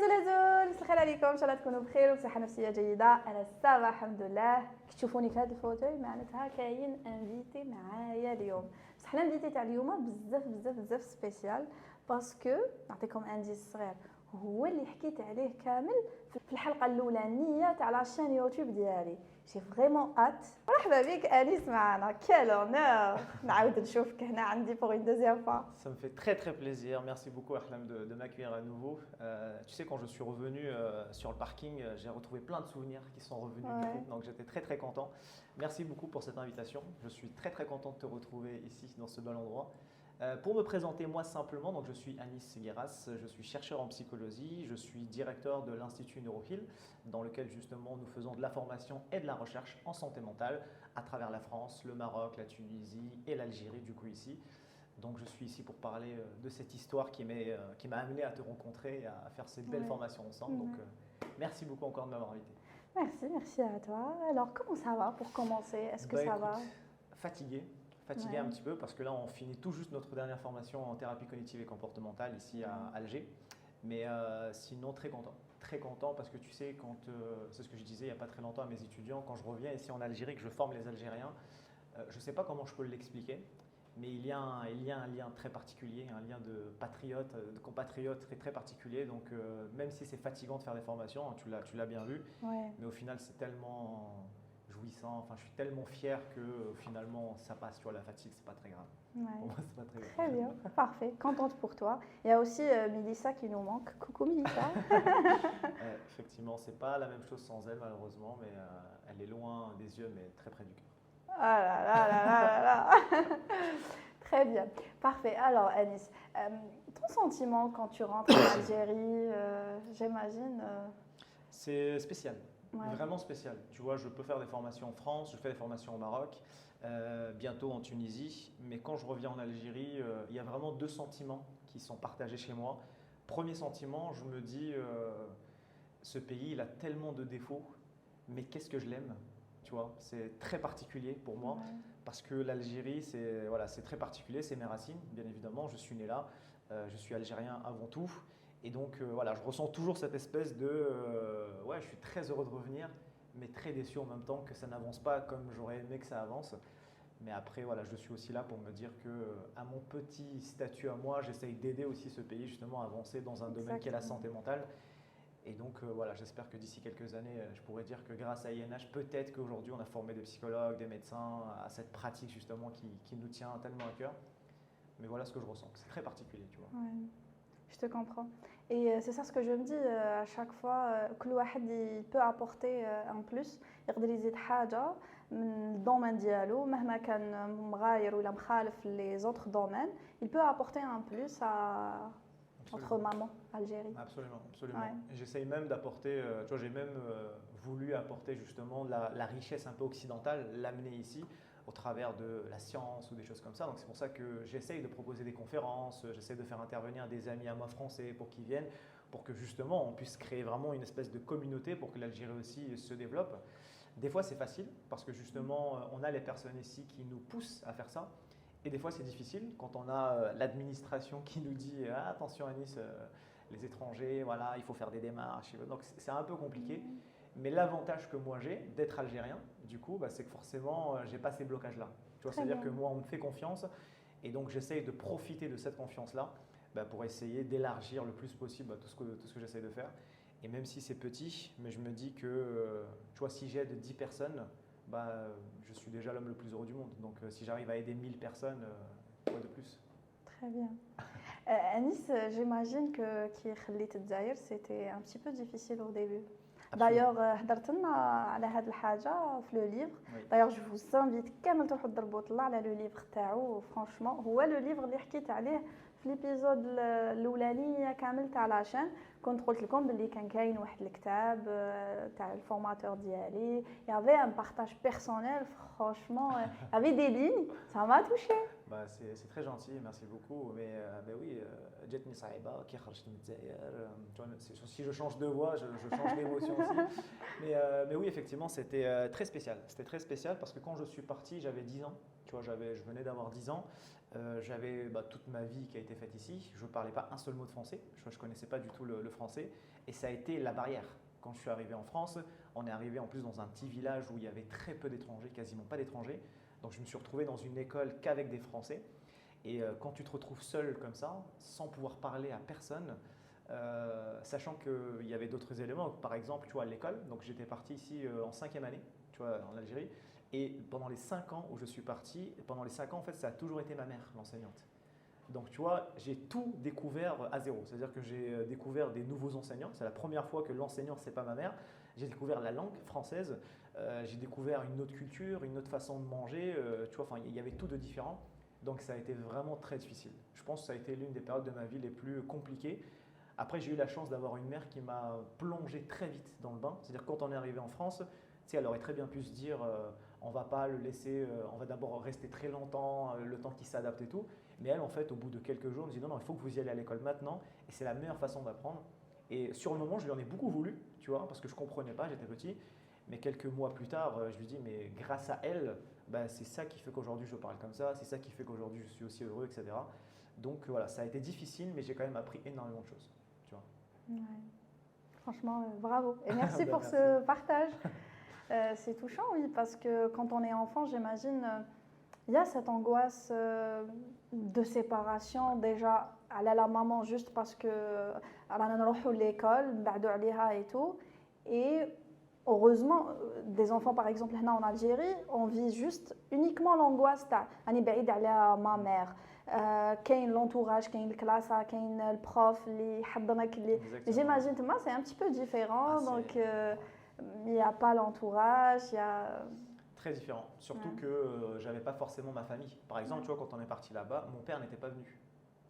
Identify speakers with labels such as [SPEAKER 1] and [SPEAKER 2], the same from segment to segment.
[SPEAKER 1] زلازل مساء الخير عليكم، ان شاء الله تكونوا بخير وبصحه نفسيه جيده. انا سافا الحمد لله. كي تشوفوني في هذا الفوتوي معناتها كاين انفيتي معايا اليوم، بصح الانفيتي تاع اليوم بزاف بزاف بزاف سبيسيال باسكو نعطيكم انديس صغير. هو اللي حكيت عليه كامل في الحلقه الاولانيه تاع لاشين يوتيوب ديالي. جي فريمون ات. مرحبا بك انيس معنا، كيل اونور نعاود نشوفك هنا عندي pour une deuxième fois.
[SPEAKER 2] Ça me fait très très plaisir. Merci beaucoup Ahlam de m'accueillir à nouveau. Tu sais, quand je suis revenu sur le parking, j'ai retrouvé plein de souvenirs qui sont revenus du coup, donc j'étais très très content. Merci beaucoup pour cette invitation. Je suis très très content de te retrouver ici dans ce bel endroit. Pour me présenter moi simplement, donc je suis Anis Guéras, je suis chercheur en psychologie, je suis directeur de l'Institut NeuroHeal, dans lequel justement nous faisons de la formation et de la recherche en santé mentale à travers la France, le Maroc, la Tunisie et l'Algérie du coup ici. Donc je suis ici pour parler de cette histoire qui m'a amené à te rencontrer et à faire cette belle formation ensemble. Donc merci beaucoup encore de m'avoir invité.
[SPEAKER 1] Merci à toi. Alors comment ça va pour commencer? Est-ce que ça va?
[SPEAKER 2] Fatigué un petit peu parce que là on finit tout juste notre dernière formation en thérapie cognitive et comportementale ici à Alger. Mais sinon très content parce que tu sais, c'est ce que je disais il n'y a pas très longtemps à mes étudiants, quand je reviens ici en Algérie, que je forme les Algériens, je ne sais pas comment je peux l'expliquer, mais il y a un lien très particulier, un lien de patriote, de compatriote très très particulier. Donc même si c'est fatigant de faire des formations, tu l'as bien vu, mais au final c'est tellement jouissant, enfin je suis tellement fier que finalement ça passe, tu vois, la fatigue c'est pas très grave. Pour moi c'est pas très grave.
[SPEAKER 1] Très bien, parfait, contente pour toi. Il y a aussi Mélissa qui nous manque. Coucou Mélissa.
[SPEAKER 2] Effectivement, c'est pas la même chose sans elle malheureusement, mais elle est loin des yeux mais très près du cœur.
[SPEAKER 1] Ah là là là là là là. Très bien, parfait. Alors Anis, ton sentiment quand tu rentres en Algérie, j'imagine.
[SPEAKER 2] C'est spécial. Vraiment spécial. Tu vois, je peux faire des formations en France, je fais des formations au Maroc, bientôt en Tunisie. Mais quand je reviens en Algérie, il y a vraiment deux sentiments qui sont partagés chez moi. Premier sentiment, je me dis, ce pays, il a tellement de défauts, mais qu'est-ce que je l'aime. Tu vois, c'est très particulier pour moi parce que l'Algérie, c'est très particulier, c'est mes racines, bien évidemment. Je suis né là, je suis algérien avant tout. Et donc je ressens toujours cette espèce de je suis très heureux de revenir, mais très déçu en même temps que ça n'avance pas comme j'aurais aimé que ça avance. Mais après, je suis aussi là pour me dire que à mon petit statut à moi, j'essaye d'aider aussi ce pays justement à avancer dans un domaine qui est la santé mentale. Et donc j'espère que d'ici quelques années, je pourrais dire que grâce à INH, peut-être qu'aujourd'hui on a formé des psychologues, des médecins à cette pratique justement qui nous tient tellement à cœur. Mais voilà ce que je ressens, c'est très particulier, tu vois.
[SPEAKER 1] Je te comprends. Et c'est ça ce que je me dis à chaque fois, كل واحد il peut apporter un plus, يقدر يزيد حاجة من الدومين ديالو مهما كان مغاير ولا مخالف les autres domaines, il peut apporter un plus à notre maman Algérie.
[SPEAKER 2] Absolument. Ouais. J'essaye même d'apporter, tu vois, j'ai même voulu apporter justement la richesse un peu occidentale, l'amener ici au travers de la science ou des choses comme ça. Donc c'est pour ça que j'essaye de proposer des conférences, j'essaye de faire intervenir des amis à moi français pour qu'ils viennent, pour que justement on puisse créer vraiment une espèce de communauté pour que l'Algérie aussi se développe. Des fois c'est facile parce que justement on a les personnes ici qui nous poussent à faire ça. Et des fois c'est difficile quand on a l'administration qui nous dit attention Anis, les étrangers, voilà, il faut faire des démarches. Donc c'est un peu compliqué. Mais l'avantage que moi j'ai d'être algérien, du coup, c'est que forcément, j'ai pas ces blocages-là. Tu vois, c'est-à-dire que moi, on me fait confiance et donc j'essaye de profiter de cette confiance-là pour essayer d'élargir le plus possible tout ce que j'essaye de faire. Et même si c'est petit, mais je me dis que, tu vois, si j'aide 10 personnes, je suis déjà l'homme le plus heureux du monde. Donc si j'arrive à aider 1000 personnes, quoi de plus?
[SPEAKER 1] Très bien. Anis, j'imagine que qui خليت الجزائر, c'était un petit peu difficile au début. D'ailleurs, هضرت لنا على هذه الحاجه في لو ليفر. D'ailleurs, je vous invite كامل تروحوا تضربوا طلع على لو ليفر تاعو. فرانشمون هو لو ليفر اللي حكيت عليه في ليبيزود الاولانيه كامل تاع لاشين. كنت قلت لكم باللي كاين واحد الكتاب تاع الفورماتور ديالي. Il y avait un partage personnel, franchement, il y avait des lignes, ça m'a touché.
[SPEAKER 2] C'est très gentil, merci beaucoup. Mais oui, جاتني صعيبة كي خرجت من الجزائر. Si je change de voix, je change d'émotion aussi. Mais oui, effectivement, c'était très spécial. C'était très spécial parce que quand je suis parti, j'avais 10 ans. Tu vois, je venais d'avoir 10 ans. J'avais toute ma vie qui a été faite ici. Je ne parlais pas un seul mot de français. Je ne connaissais pas du tout le français. Et ça a été la barrière. Quand je suis arrivé en France, on est arrivé en plus dans un petit village où il y avait très peu d'étrangers, quasiment pas d'étrangers. Donc je me suis retrouvé dans une école qu'avec des Français. Et quand tu te retrouves seul comme ça, sans pouvoir parler à personne, sachant qu'il y avait d'autres éléments, par exemple, tu vois, à l'école. Donc j'étais parti ici en 5e année, tu vois, en Algérie. Et pendant les 5 ans où je suis parti, pendant les 5 ans, en fait, ça a toujours été ma mère, l'enseignante. Donc, tu vois, j'ai tout découvert à zéro. C'est-à-dire que j'ai découvert des nouveaux enseignants. C'est la première fois que l'enseignant, c'est pas ma mère. J'ai découvert la langue française. J'ai découvert une autre culture, une autre façon de manger. Tu vois, enfin, il y avait tout de différent. Donc, ça a été vraiment très difficile. Je pense que ça a été l'une des périodes de ma vie les plus compliquées. Après, j'ai eu la chance d'avoir une mère qui m'a plongé très vite dans le bain. C'est-à-dire que quand on est arrivé en France, tu sais, elle aurait très bien pu se dire on va pas le laisser, on va d'abord rester très longtemps, le temps qu'il s'adapte et tout. Mais elle, en fait, au bout de quelques jours, elle me dit non, non, il faut que vous y allez à l'école maintenant et c'est la meilleure façon d'apprendre. Et sur le moment, je lui en ai beaucoup voulu, tu vois, parce que je ne comprenais pas, j'étais petit. Mais quelques mois plus tard, je lui dis mais grâce à elle, bah, c'est ça qui fait qu'aujourd'hui je parle comme ça, c'est ça qui fait qu'aujourd'hui je suis aussi heureux, etc. Donc voilà, ça a été difficile, mais j'ai quand même appris énormément de choses, tu vois.
[SPEAKER 1] Ouais. Franchement, bravo. Et merci
[SPEAKER 2] Ben,
[SPEAKER 1] pour
[SPEAKER 2] merci.
[SPEAKER 1] ce partage. C'est touchant, oui, parce que quand on est enfant, j'imagine, il y a cette angoisse de séparation déjà à la maman juste parce que رانا نروحوا l'école, نبعدوا عليها et tout. Et heureusement, des enfants par exemple là en Algérie, on vit juste uniquement l'angoisse تاع راني بعيد على ma mère. كاين l'entourage, كاين الكلاسة, كاين البروف اللي يحضنك اللي j'imagine que moi c'est un petit peu différent donc il n'y a pas l'entourage, il y a
[SPEAKER 2] très différent. Surtout que j'avais pas forcément ma famille. Par exemple, tu vois, quand on est parti là-bas, mon père n'était pas venu.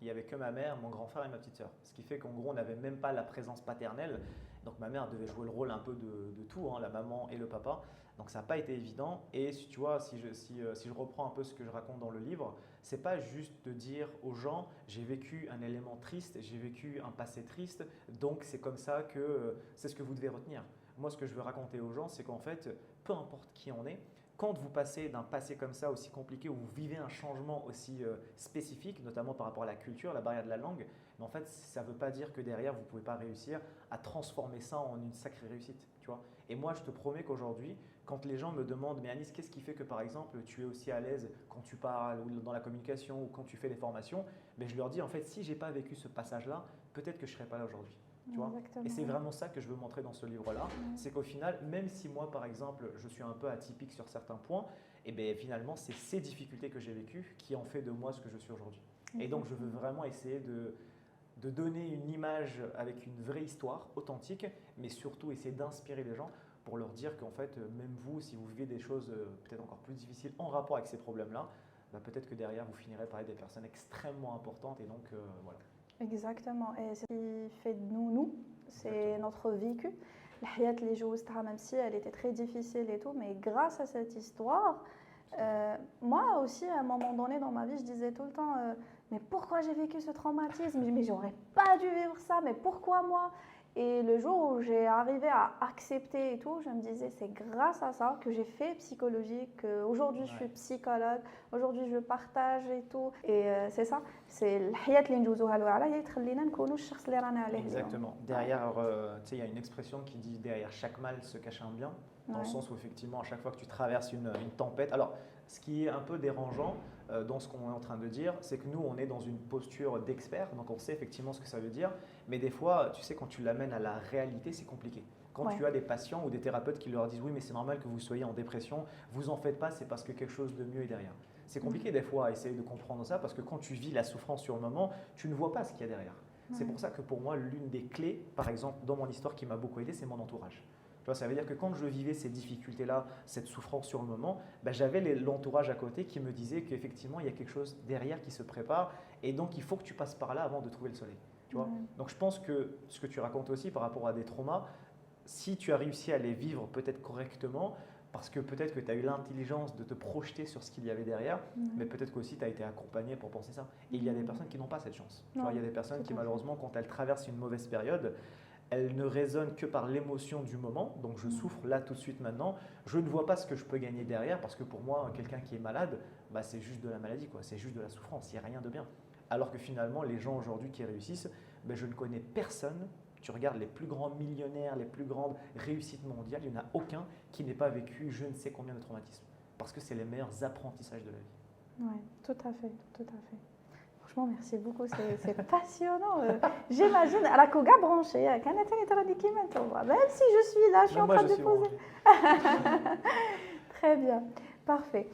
[SPEAKER 2] Il n'y avait que ma mère, mon grand frère et ma petite sœur. Ce qui fait qu'en gros, on n'avait même pas la présence paternelle. Donc ma mère devait jouer le rôle un peu de tout, hein, la maman et le papa. Donc ça n'a pas été évident. Et tu vois, si je reprends un peu ce que je raconte dans le livre, c'est pas juste de dire aux gens j'ai vécu un élément triste, j'ai vécu un passé triste, donc c'est comme ça que c'est ce que vous devez retenir. Moi, ce que je veux raconter aux gens, c'est qu'en fait, peu importe qui on est, quand vous passez d'un passé comme ça aussi compliqué, où vous vivez un changement aussi spécifique, notamment par rapport à la culture, la barrière de la langue, mais en fait, ça ne veut pas dire que derrière, vous ne pouvez pas réussir à transformer ça en une sacrée réussite. Tu vois. Et moi, je te promets qu'aujourd'hui, quand les gens me demandent « Mais Anis, qu'est-ce qui fait que par exemple, tu es aussi à l'aise quand tu parles ou dans la communication ou quand tu fais des formations ?» Mais je leur dis « En fait, si je n'ai pas vécu ce passage-là, peut-être que je ne serais pas là aujourd'hui. » Tu vois. Et c'est vraiment ça que je veux montrer dans ce livre-là, c'est qu'au final, même si moi, par exemple, je suis un peu atypique sur certains points, et bien finalement, c'est ces difficultés que j'ai vécues qui ont fait de moi ce que je suis aujourd'hui. Et donc, je veux vraiment essayer de donner une image avec une vraie histoire authentique, mais surtout essayer d'inspirer les gens pour leur dire qu'en fait, même vous, si vous vivez des choses peut-être encore plus difficiles en rapport avec ces problèmes-là, bah, peut-être que derrière, vous finirez par être des personnes extrêmement importantes. Et donc, voilà.
[SPEAKER 1] Exactement. Et c'est ce qui fait de nous, c'est notre vécu. La hayat اللي جوزتها, même si elle était très difficile et tout, mais grâce à cette histoire, moi aussi, à un moment donné dans ma vie, je disais tout le temps mais pourquoi j'ai vécu ce traumatisme? Mais j'aurais pas dû vivre ça, mais pourquoi moi? Et le jour où j'ai arrivé à accepter et tout, je me disais c'est grâce à ça que j'ai fait psychologie, qu'aujourd'hui je suis psychologue, aujourd'hui je partage et tout. Et c'est ça, c'est الحياة اللي ندوزوها الواعرة هي تخلينا نكونوا الشخص اللي رانا عليه اليوم.
[SPEAKER 2] Exactement. Derrière, tu sais, il y a une expression qui dit derrière chaque mal se cache un bien, dans le sens où effectivement à chaque fois que tu traverses une tempête. Alors, ce qui est un peu dérangeant dans ce qu'on est en train de dire, c'est que nous, on est dans une posture d'expert, donc on sait effectivement ce que ça veut dire, mais des fois, tu sais, quand tu l'amènes à la réalité, c'est compliqué. Quand tu as des patients ou des thérapeutes qui leur disent oui, mais c'est normal que vous soyez en dépression, vous en faites pas, c'est parce que quelque chose de mieux est derrière. C'est compliqué des fois à essayer de comprendre ça parce que quand tu vis la souffrance sur le moment, tu ne vois pas ce qu'il y a derrière. C'est pour ça que pour moi, l'une des clés, par exemple, dans mon histoire qui m'a beaucoup aidé, c'est mon entourage. Tu vois, ça veut dire que quand je vivais ces difficultés-là, cette souffrance sur le moment, ben, j'avais l'entourage à côté qui me disait qu'effectivement, il y a quelque chose derrière qui se prépare et donc il faut que tu passes par là avant de trouver le soleil. Tu vois. Donc je pense que ce que tu racontes aussi par rapport à des traumas, si tu as réussi à les vivre peut-être correctement, parce que peut-être que tu as eu l'intelligence de te projeter sur ce qu'il y avait derrière, mais peut-être qu'aussi tu as été accompagné pour penser ça. Et il y a des personnes qui n'ont pas cette chance. Tu vois, il y a des personnes qui malheureusement, quand elles traversent une mauvaise période, elle ne résonne que par l'émotion du moment. Donc je souffre là tout de suite maintenant. Je ne vois pas ce que je peux gagner derrière parce que pour moi, quelqu'un qui est malade, bah, c'est juste de la maladie, quoi. C'est juste de la souffrance, il n'y a rien de bien. Alors que finalement, les gens aujourd'hui qui réussissent, bah, je ne connais personne. Tu regardes les plus grands millionnaires, les plus grandes réussites mondiales, il n'y en a aucun qui n'ait pas vécu je ne sais combien de traumatismes. Parce que c'est les meilleurs apprentissages de la vie.
[SPEAKER 1] Oui, tout à fait, tout à fait. Franchement, merci beaucoup, c'est passionnant. J'imagine, à la Koga branchée, même si je suis là, je suis en train de poser. Très bien, parfait.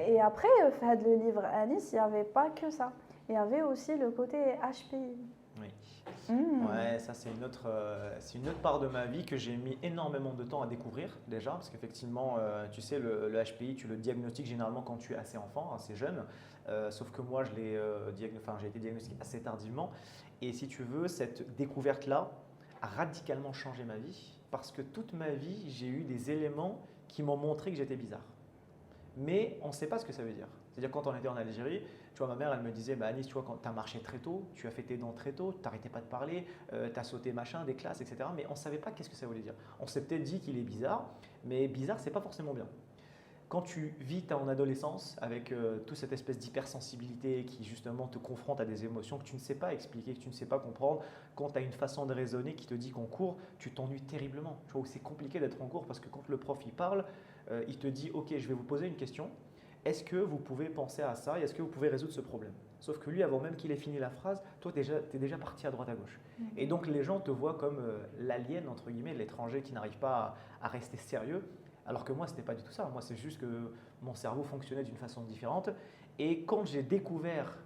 [SPEAKER 1] Et après, le livre Anis, il n'y avait pas que ça. Il y avait aussi le côté HPI.
[SPEAKER 2] Oui. Ouais, ça c'est une autre part de ma vie que j'ai mis énormément de temps à découvrir déjà, parce qu'effectivement, tu sais, le HPI, tu le diagnostiques généralement quand tu es assez enfant, assez jeune, sauf que moi, j'ai été diagnostiqué assez tardivement. Et si tu veux, cette découverte-là a radicalement changé ma vie, parce que toute ma vie, j'ai eu des éléments qui m'ont montré que j'étais bizarre. Mais on ne sait pas ce que ça veut dire. C'est-à-dire quand on était en Algérie, tu vois, ma mère, elle me disait, bah, Anis, tu vois, quand tu as marché très tôt, tu as fait tes dents très tôt, tu n'arrêtais pas de parler, tu as sauté machin, des classes, etc. Mais on ne savait pas qu'est-ce que ça voulait dire. On s'est peut-être dit qu'il est bizarre, mais bizarre, ce n'est pas forcément bien. Quand tu vis ton adolescence avec toute cette espèce d'hypersensibilité qui justement te confronte à des émotions que tu ne sais pas expliquer, que tu ne sais pas comprendre, quand tu as une façon de raisonner qui te dit qu'en cours, tu t'ennuies terriblement. Tu vois, c'est compliqué d'être en cours parce que quand le prof il parle, il te dit « Ok, je vais vous poser une question. Est-ce que vous pouvez penser à ça et est-ce que vous pouvez résoudre ce problème ?» Sauf que lui, avant même qu'il ait fini la phrase, toi, tu es déjà parti à droite à gauche. Et donc, les gens te voient comme l'alien, entre guillemets, l'étranger qui n'arrive pas à rester sérieux. Alors que moi, ce n'était pas du tout ça. Moi, c'est juste que mon cerveau fonctionnait d'une façon différente. Et quand j'ai découvert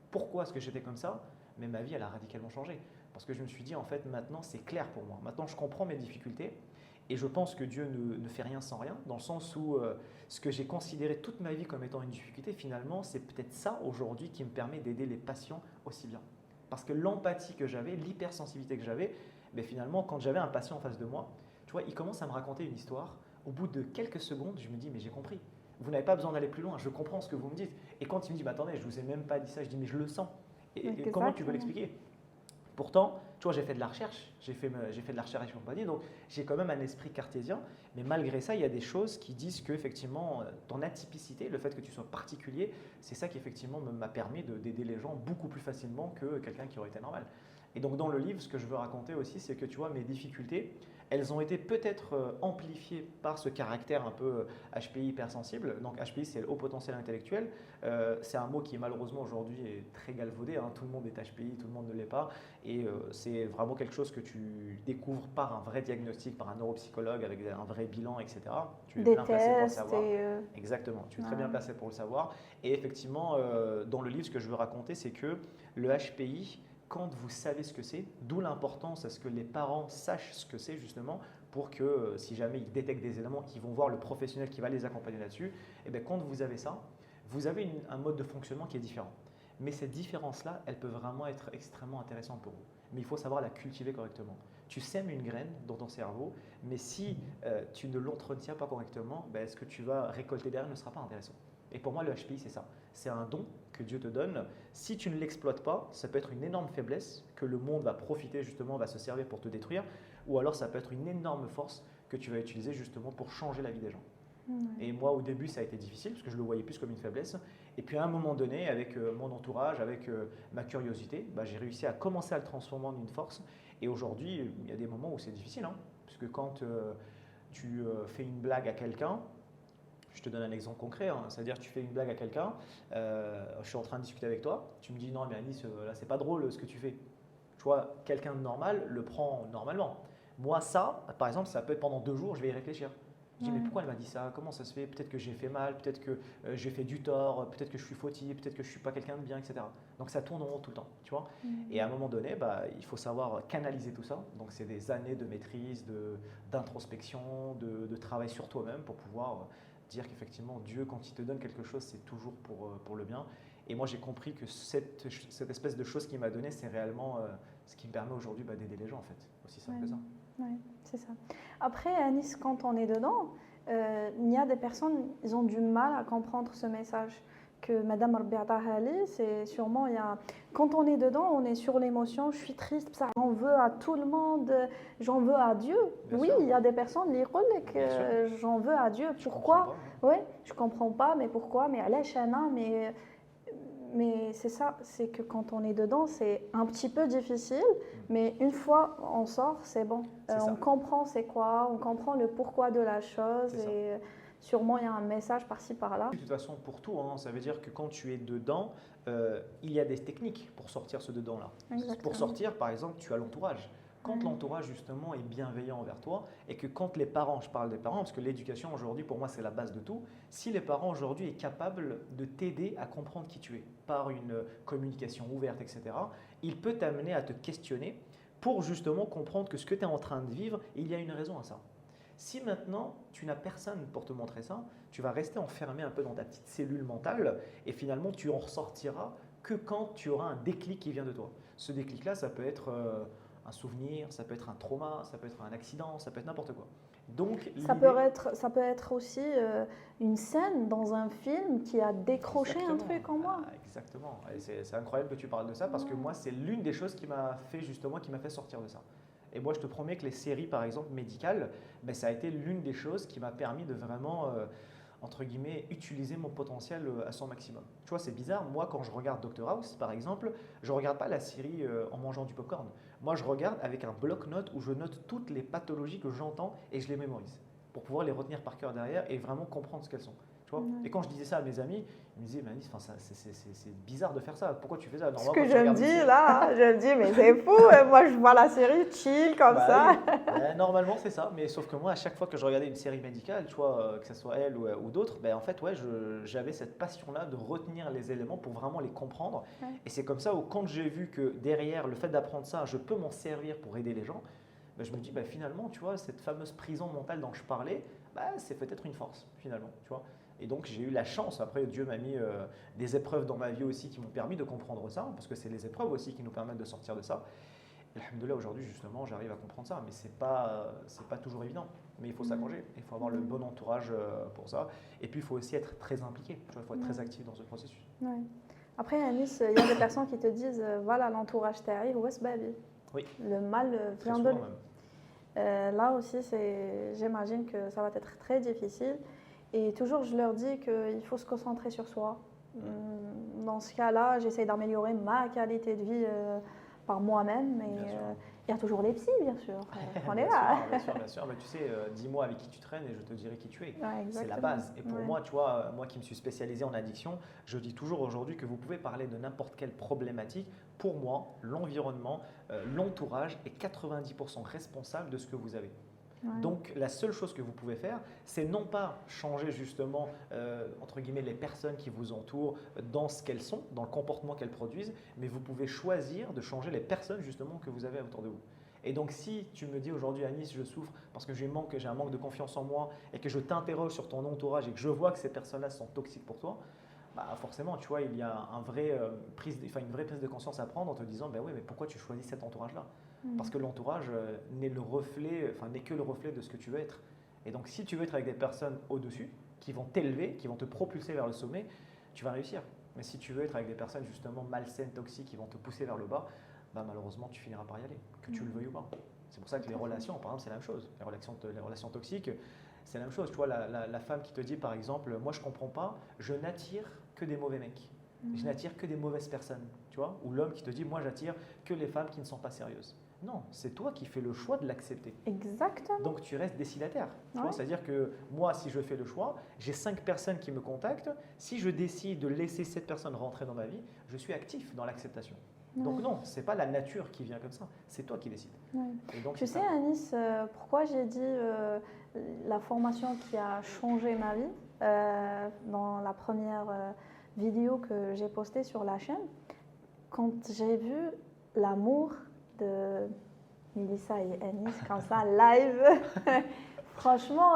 [SPEAKER 2] pourquoi est-ce que j'étais comme ça, mais ma vie, elle a radicalement changé. Parce que je me suis dit, en fait, maintenant, c'est clair pour moi. Maintenant, je comprends mes difficultés. Et je pense que Dieu ne fait rien sans rien, dans le sens où ce que j'ai considéré toute ma vie comme étant une difficulté, finalement, c'est peut-être ça aujourd'hui qui me permet d'aider les patients aussi bien. Parce que l'empathie que j'avais, l'hypersensibilité que j'avais, mais finalement, quand j'avais un patient en face de moi, tu vois, il commence à me raconter une histoire. Au bout de quelques secondes, je me dis, mais j'ai compris. Vous n'avez pas besoin d'aller plus loin, je comprends ce que vous me dites. Et quand il me dit, bah, attendez, je ne vous ai même pas dit ça, je dis, mais je le sens. Et comment tu veux l'expliquer ? Pourtant, tu vois, j'ai fait de la recherche, j'ai fait de la recherche et compagnie, donc j'ai quand même un esprit cartésien, mais malgré ça, il y a des choses qui disent que effectivement, ton atypicité, le fait que tu sois particulier, c'est ça qui effectivement m'a permis d'aider les gens beaucoup plus facilement que quelqu'un qui aurait été normal. Et donc dans le livre, ce que je veux raconter aussi, c'est que tu vois, mes difficultés, elles ont été peut-être amplifiées par ce caractère un peu HPI hypersensible. Donc HPI, c'est le haut potentiel intellectuel. C'est un mot qui malheureusement aujourd'hui est très galvaudé. Hein. Tout le monde est HPI, tout le monde ne l'est pas. Et c'est vraiment quelque chose que tu découvres par un vrai diagnostic, par un neuropsychologue avec un vrai bilan, etc. Tu es bien placé pour le savoir. Exactement, tu es très bien placé pour le savoir. Et effectivement, dans le livre, ce que je veux raconter, c'est que le HPI, quand vous savez ce que c'est, d'où l'importance à ce que les parents sachent ce que c'est justement pour que si jamais ils détectent des éléments, qu'ils vont voir le professionnel qui va les accompagner là-dessus, et bien quand vous avez ça, vous avez un mode de fonctionnement qui est différent. Mais cette différence-là, elle peut vraiment être extrêmement intéressante pour vous. Mais il faut savoir la cultiver correctement. Tu sèmes une graine dans ton cerveau, mais si tu ne l'entretiens pas correctement, ben, ce que tu vas récolter derrière ne sera pas intéressant. Et pour moi, le HPI, c'est ça. C'est un don que Dieu te donne. Si tu ne l'exploites pas, ça peut être une énorme faiblesse que le monde va profiter justement, va se servir pour te détruire. Ou alors ça peut être une énorme force que tu vas utiliser justement pour changer la vie des gens. Et moi, au début, ça a été difficile parce que je le voyais plus comme une faiblesse. Et puis à un moment donné, avec mon entourage, avec ma curiosité, bah, j'ai réussi à commencer à le transformer en une force. Et aujourd'hui, il y a des moments où c'est difficile. Hein, parce que quand tu fais une blague à quelqu'un, je te donne un exemple concret, hein, c'est-à-dire tu fais une blague à quelqu'un, je suis en train de discuter avec toi, tu me dis non mais Anis, là c'est pas drôle ce que tu fais. Tu vois, quelqu'un de normal le prend normalement. Moi ça, par exemple, ça peut être pendant 2 jours, je vais y réfléchir. Je dis mais pourquoi elle m'a dit ça? Comment ça se fait? Peut-être que j'ai fait mal, peut-être que j'ai fait du tort, peut-être que je suis fautif, peut-être que je ne suis pas quelqu'un de bien, etc. Donc ça tourne en rond tout le temps, tu vois. Et à un moment donné, bah, il faut savoir canaliser tout ça. Donc c'est des années de maîtrise, d'introspection, de travail sur toi-même pour pouvoir dire qu'effectivement Dieu, quand il te donne quelque chose, c'est toujours pour le bien. Et moi j'ai compris que cette espèce de chose qu'il m'a donnée, c'est réellement ce qui me permet aujourd'hui d'aider les gens en fait, aussi simple que ça.
[SPEAKER 1] Oui, c'est ça. Après, à Nice, quand on est dedans, il y a des personnes, ils ont du mal à comprendre ce message. que Madame Rabbi Ataha li, c'est sûrement, quand on est dedans, on est sur l'émotion, je suis triste, ça, j'en veux à tout le monde, j'en veux à Dieu.
[SPEAKER 2] Bien
[SPEAKER 1] Oui,
[SPEAKER 2] sûr.
[SPEAKER 1] il y a des personnes qui disent
[SPEAKER 2] Bien sûr.
[SPEAKER 1] que j'en veux à Dieu.
[SPEAKER 2] Je
[SPEAKER 1] Pourquoi?
[SPEAKER 2] comprends pas,
[SPEAKER 1] Oui, je comprends pas, mais pourquoi? Mais allez, Chana, mais c'est ça, c'est que quand on est dedans, c'est un petit peu difficile, mais une fois on sort, c'est bon.
[SPEAKER 2] C'est
[SPEAKER 1] On
[SPEAKER 2] ça.
[SPEAKER 1] comprend c'est quoi, on comprend le pourquoi de la chose
[SPEAKER 2] C'est ça.
[SPEAKER 1] et sûrement il y a un message par-ci par-là.
[SPEAKER 2] De toute façon, pour tout, hein, ça veut dire que quand tu es dedans, il y a des techniques pour sortir ce dedans-là.
[SPEAKER 1] Exactement.
[SPEAKER 2] Pour sortir, par exemple, tu as l'entourage. Quand l'entourage, justement, est bienveillant envers toi et que quand les parents, je parle des parents, parce que l'éducation, aujourd'hui, pour moi, c'est la base de tout, si les parents, aujourd'hui, sont capables de t'aider à comprendre qui tu es par une communication ouverte, etc., il peut t'amener à te questionner pour, justement, comprendre que ce que tu es en train de vivre, il y a une raison à ça. Si maintenant, tu n'as personne pour te montrer ça, tu vas rester enfermé un peu dans ta petite cellule mentale et finalement, tu en ressortiras que quand tu auras un déclic qui vient de toi. Ce déclic-là, ça peut être un souvenir, ça peut être un trauma, ça peut être un accident, ça peut être n'importe quoi. Donc,
[SPEAKER 1] ça peut être aussi une scène dans un film qui a décroché un truc en moi.
[SPEAKER 2] Ah, exactement. Et c'est incroyable que tu parles de ça parce que moi, c'est l'une des choses qui m'a fait justement, qui m'a fait sortir de ça. Et moi, je te promets que les séries, par exemple, médicales, ben, ça a été l'une des choses qui m'a permis de vraiment, entre guillemets, utiliser mon potentiel à son maximum. Tu vois, c'est bizarre. Moi, quand je regarde Dr House, par exemple, je ne regarde pas la série en mangeant du popcorn. Moi, je regarde avec un bloc-notes où je note toutes les pathologies que j'entends et je les mémorise pour pouvoir les retenir par cœur derrière et vraiment comprendre ce qu'elles sont. Tu vois. Et quand je disais ça à mes amis, ils me disaient, mais Anis, c'est bizarre de faire ça. Pourquoi tu fais ça?
[SPEAKER 1] Ce que je me dis là, je me dis, mais c'est fou. Moi, je vois la série chill comme ça.
[SPEAKER 2] Oui. Normalement, c'est ça. Mais sauf que moi, à chaque fois que je regardais une série médicale, tu vois, que ce soit elle ou d'autres, ben, en fait, ouais, j'avais cette passion-là de retenir les éléments pour vraiment les comprendre. Ouais. Et c'est comme ça où, quand j'ai vu que derrière le fait d'apprendre ça, je peux m'en servir pour aider les gens, ben, je me dis, ben, finalement, tu vois, cette fameuse prison mentale dont je parlais, ben, c'est peut-être une force, finalement, tu vois. Et donc, j'ai eu la chance, après Dieu m'a mis des épreuves dans ma vie aussi qui m'ont permis de comprendre ça, parce que c'est les épreuves aussi qui nous permettent de sortir de ça. Et alhamdoulilah, aujourd'hui, justement, j'arrive à comprendre ça, mais ce n'est pas toujours évident. Mais il faut s'accrocher, il faut avoir le bon entourage pour ça. Et puis, il faut aussi être très impliqué, il faut être très actif dans ce processus.
[SPEAKER 1] Ouais. Après, Anis, il y a des personnes qui te disent, voilà, l'entourage t'arrive, où est-ce baby?
[SPEAKER 2] Oui.
[SPEAKER 1] Le mal vient de lui. Là aussi, j'imagine que ça va être très difficile. Et toujours, je leur dis qu'il faut se concentrer sur soi. Dans ce cas-là, j'essaie d'améliorer ma qualité de vie par moi-même, mais il y a toujours les psys, bien sûr. On est là.
[SPEAKER 2] Bien sûr, bien sûr. Mais tu sais, dis-moi avec qui tu traînes et je te dirai qui tu es.
[SPEAKER 1] Ouais,
[SPEAKER 2] c'est la base. Et pour moi, tu vois, moi qui me suis spécialisé en addiction, je dis toujours aujourd'hui que vous pouvez parler de n'importe quelle problématique. Pour moi, l'environnement, l'entourage est 90% responsable de ce que vous avez. Ouais. Donc, la seule chose que vous pouvez faire, c'est non pas changer justement, entre guillemets, les personnes qui vous entourent dans ce qu'elles sont, dans le comportement qu'elles produisent, mais vous pouvez choisir de changer les personnes justement que vous avez autour de vous. Et donc, si tu me dis aujourd'hui, Anis, je souffre parce que j'ai un manque de confiance en moi et que je t'interroge sur ton entourage et que je vois que ces personnes-là sont toxiques pour toi, bah forcément, tu vois, il y a une vraie prise de conscience à prendre en te disant, ben oui, mais pourquoi tu choisis cet entourage-là? Parce que l'entourage n'est que le reflet de ce que tu veux être. Et donc, si tu veux être avec des personnes au-dessus, qui vont t'élever, qui vont te propulser vers le sommet, tu vas réussir. Mais si tu veux être avec des personnes justement malsaines, toxiques, qui vont te pousser vers le bas, bah, malheureusement, tu finiras par y aller, que tu le veuilles ou pas. C'est pour ça que les relations, par exemple, c'est la même chose. Les relations toxiques, c'est la même chose. Tu vois, la femme qui te dit, par exemple, moi, je ne comprends pas, je n'attire que des mauvais mecs. Je n'attire que des mauvaises personnes. Tu vois, ou l'homme qui te dit, moi, j'attire que les femmes qui ne sont pas sérieuses. Non, c'est toi qui fais le choix de l'accepter.
[SPEAKER 1] Exactement.
[SPEAKER 2] Donc tu restes décilataire. C'est-à-dire que moi, si je fais le choix, j'ai 5 personnes qui me contactent. Si je décide de laisser cette personne rentrer dans ma vie, je suis actif dans l'acceptation. Donc non, ce n'est pas la nature qui vient comme ça, c'est toi qui décides.
[SPEAKER 1] Et donc, tu sais, Anis, pourquoi j'ai dit la formation qui a changé ma vie dans la première vidéo que j'ai postée sur la chaîne, quand j'ai vu l'amour de Mélissa et Anis comme ça, live, franchement,